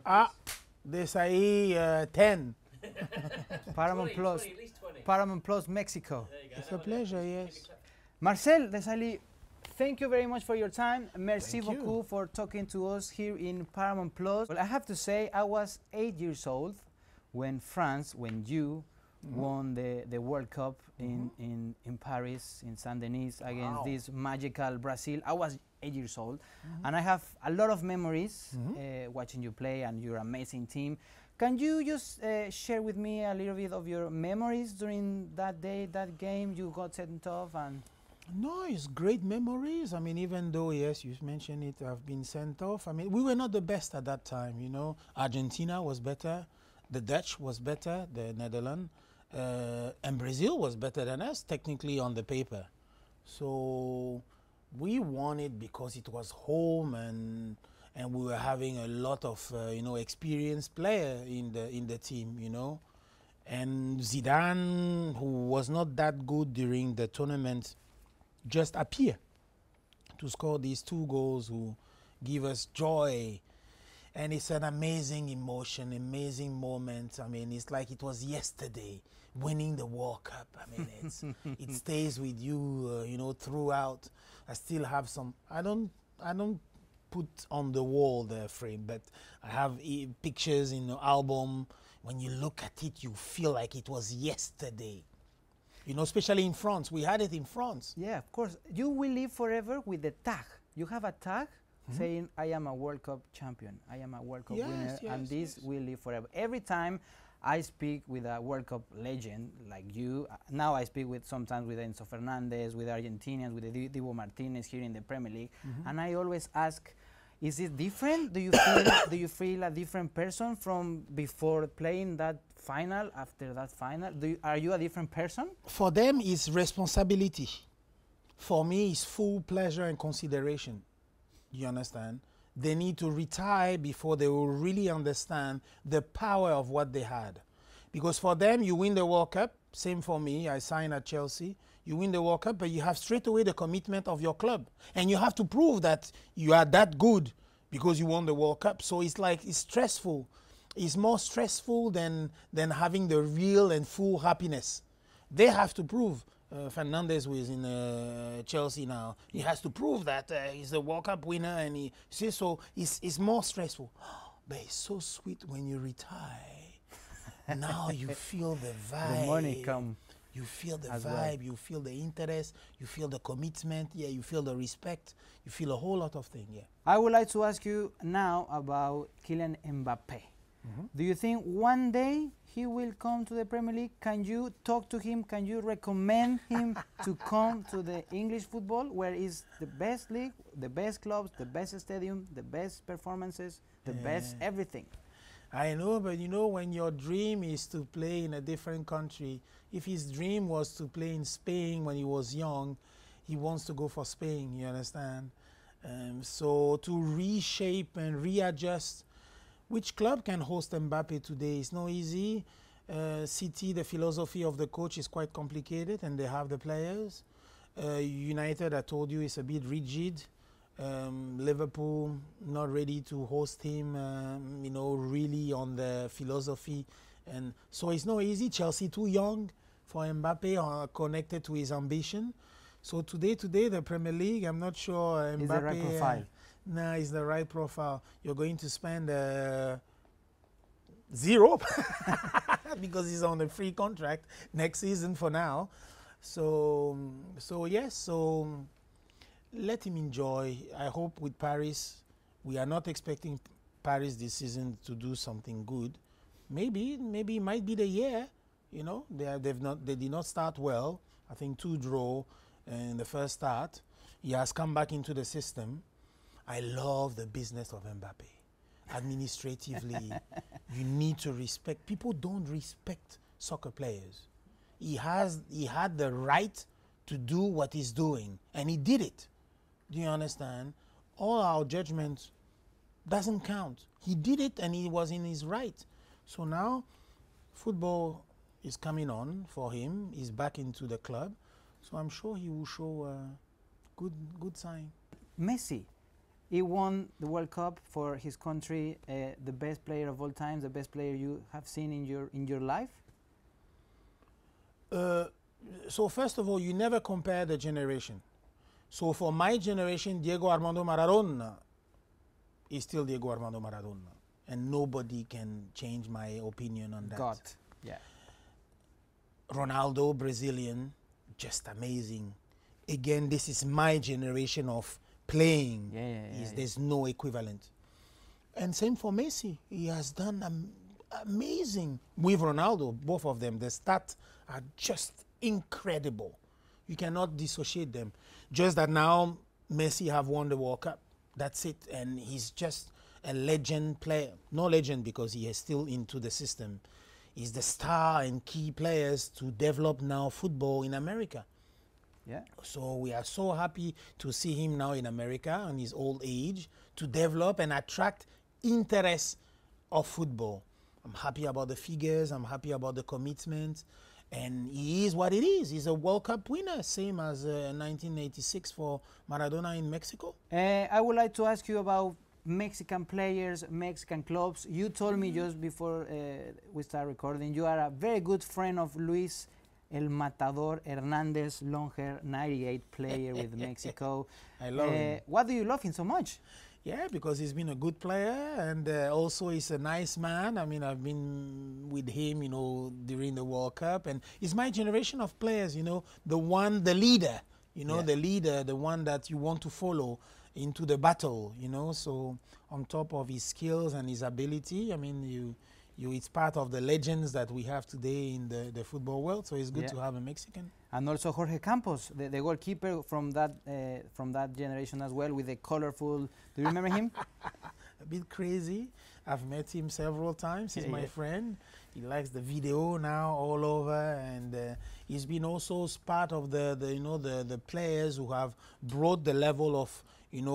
Ah, Desailly 10. Paramount Plus, at least 20. Paramount Plus Mexico. There you go. It's a pleasure, yes. Marcel Desailly, thank you very much for your time. Merci Thank you. beaucoup for talking to us here in Paramount Plus. Well, I have to say, I was 8 years old when you won the World Cup in Paris, in Saint Denis, against this magical Brazil. I was 8 years old, and I have a lot of memories watching you play and your amazing team. Can you just share with me a little bit of your memories during that day, that game? You got sent off and... No, it's great memories. I mean, even though, yes, you mentioned it, I've been sent off. I mean, we were not the best at that time, you know. Argentina was better. The Dutch was better, the Netherlands. And Brazil was better than us, technically, on the paper. So we won it because it was home and we were having a lot of, you know, experienced player in the team, you know. And Zidane, who was not that good during the tournament, just appear to score these 2 goals who give us joy. And it's an amazing emotion, amazing moment. I mean, it's like it was yesterday, winning the World Cup. I mean, it stays with you, you know, throughout. I still have some, I don't put on the wall the frame, but I have pictures in the album. When you look at it, you feel like it was yesterday. You know, especially in France. We had it in France. Yeah, of course. You will live forever with the tag. You have a tag saying, I am a World Cup champion. I am a World Cup winner. And this will live forever. Every time I speak with a World Cup legend like you, now I speak sometimes with Enzo Fernandez, with Argentinians, with Dibu Martinez here in the Premier League. And I always ask, is it different? Do you feel a different person from before playing that final, after that final? Are you a different person? For them, it's responsibility. For me, it's full pleasure and consideration. You understand? They need to retire before they will really understand the power of what they had. Because for them, you win the World Cup. Same for me. I signed at Chelsea. You win the World Cup, but you have straight away the commitment of your club. And you have to prove that you are that good because you won the World Cup. So it's like, it's stressful. It's more stressful than having the real and full happiness. They have to prove. Fernandez, who is in Chelsea now, he has to prove that he's the World Cup winner, and he says so. It's more stressful, but it's so sweet when you retire. Now you feel the vibe. The money come. You feel the vibe. Well. You feel the interest. You feel the commitment. Yeah, you feel the respect. You feel a whole lot of things. Yeah. I would like to ask you now about Kylian Mbappé. Do you think one day he will come to the Premier League? Can you talk to him? Can you recommend him to come to the English football, where is the best league, the best clubs, the best stadium, the best performances, the best everything? I know, but you know, when your dream is to play in a different country, if his dream was to play in Spain when he was young, he wants to go for Spain, you understand? So to reshape and readjust, which club can host Mbappé today? It's not easy. City, the philosophy of the coach is quite complicated, and they have the players. United, I told you, is a bit rigid. Liverpool, not ready to host him, you know, really on the philosophy. And so it's not easy. Chelsea, too young for Mbappé, connected to his ambition. So today, the Premier League, I'm not sure Mbappé... Is the right profile. No, it's the right profile. You're going to spend 0 because he's on a free contract next season for now. So yes, so let him enjoy. I hope with Paris, we are not expecting Paris this season to do something good. Maybe it might be the year. You know, they did not start well. I think 2 draw in the first start. He has come back into the system. I love the business of Mbappé. Administratively, you need to respect. People don't respect soccer players. He had the right to do what he's doing, and he did it. Do you understand? All our judgment doesn't count. He did it, and he was in his right. So now, football is coming on for him. He's back into the club. So I'm sure he will show a good sign. Messi, He won the World Cup for his country, the best player of all time, the best player you have seen in your life? So first of all, you never compare the generation. So for my generation, Diego Armando Maradona is still Diego Armando Maradona, and nobody can change my opinion on that. God, yeah. Ronaldo, Brazilian, just amazing. Again, this is my generation of playing. There's no equivalent. And same for Messi. He has done amazing. With Ronaldo, both of them, the stats are just incredible. You cannot dissociate them. Just that now Messi have won the World Cup. That's it. And he's just a legend player. No legend because he is still into the system. He's the star and key players to develop now football in America. Yeah. So we are so happy to see him now in America in his old age to develop and attract interest of football. I'm happy about the figures. I'm happy about the commitment. And he is what it is. He's a World Cup winner, same as 1986 for Maradona in Mexico. I would like to ask you about Mexican players, Mexican clubs. You told me just before we start recording, you are a very good friend of Luis El Matador Hernandez, long hair, 98 player with Mexico. I love him. Why do you love him so much? Yeah, because he's been a good player and also he's a nice man. I mean, I've been with him, you know, during the World Cup, and it's my generation of players, you know, the leader, you know, the leader, the one that you want to follow into the battle, you know. So on top of his skills and his ability, I mean, it's part of the legends that we have today in the football world. So it's good to have a Mexican. And also Jorge Campos, the goalkeeper from that generation as well, with the colorful. Do you remember him? A bit crazy. I've met him several times. He's my friend. He likes the video now all over, and he's been also part of the players who have brought the level of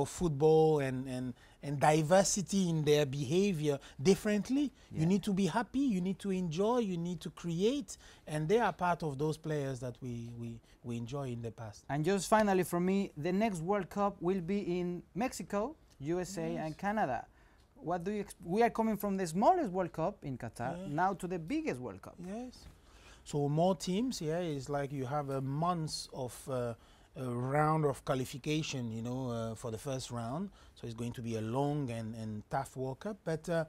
football and diversity in their behavior differently. Yeah. You need to be happy, you need to enjoy, you need to create, and they are part of those players that we enjoy in the past. And just finally for me, the next World Cup will be in Mexico, USA and Canada. What do you we are coming from the smallest World Cup in Qatar now to the biggest World Cup. Yes. So more teams, it's like you have a month of a round of qualification, for the first round. So it's going to be a long and tough World Cup. But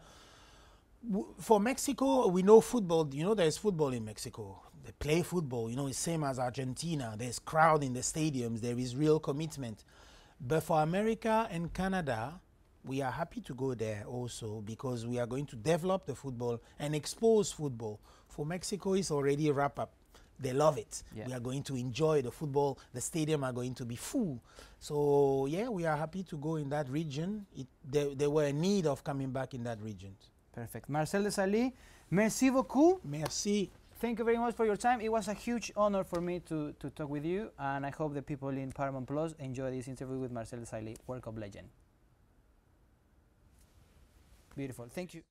for Mexico, we know football. There's football in Mexico. They play football. It's same as Argentina. There's crowd in the stadiums. There is real commitment. But for America and Canada, we are happy to go there also because we are going to develop the football and expose football. For Mexico, it's already a wrap-up. They love it. Yeah. We are going to enjoy the football. The stadium are going to be full. So, we are happy to go in that region. They were in need of coming back in that region. Perfect. Marcel Desailly, merci beaucoup. Merci. Thank you very much for your time. It was a huge honor for me to talk with you, and I hope the people in Paramount Plus enjoy this interview with Marcel Desailly, World Cup legend. Beautiful. Thank you.